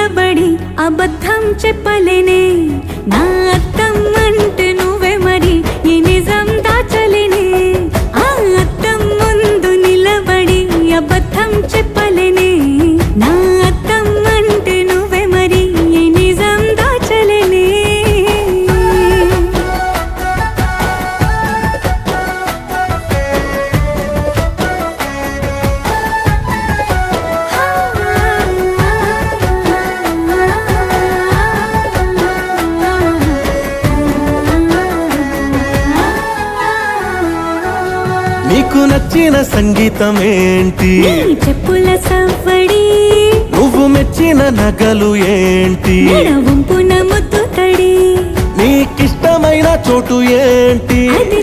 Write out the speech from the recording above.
నిలబడి అబద్ధం చెప్పలేనే నా అద్దం అంటే నువ్వే మరి ఈ నిజం దాచలేనే ఆ అద్దం ముందు నిలబడి అబద్ధం చెప్పలేనే నా అద్దం అంటే నువ్వే మరి ఈ నిజం దాచలేనే నీకు నచ్చిన సంగీతం ఏంటి నీ చెప్పుల సవ్వడి నువ్వు మెచ్చిన నగలు ఏంటి వంపున ముద్దు తడి నీకిష్టమైన చోటు ఏంటి అది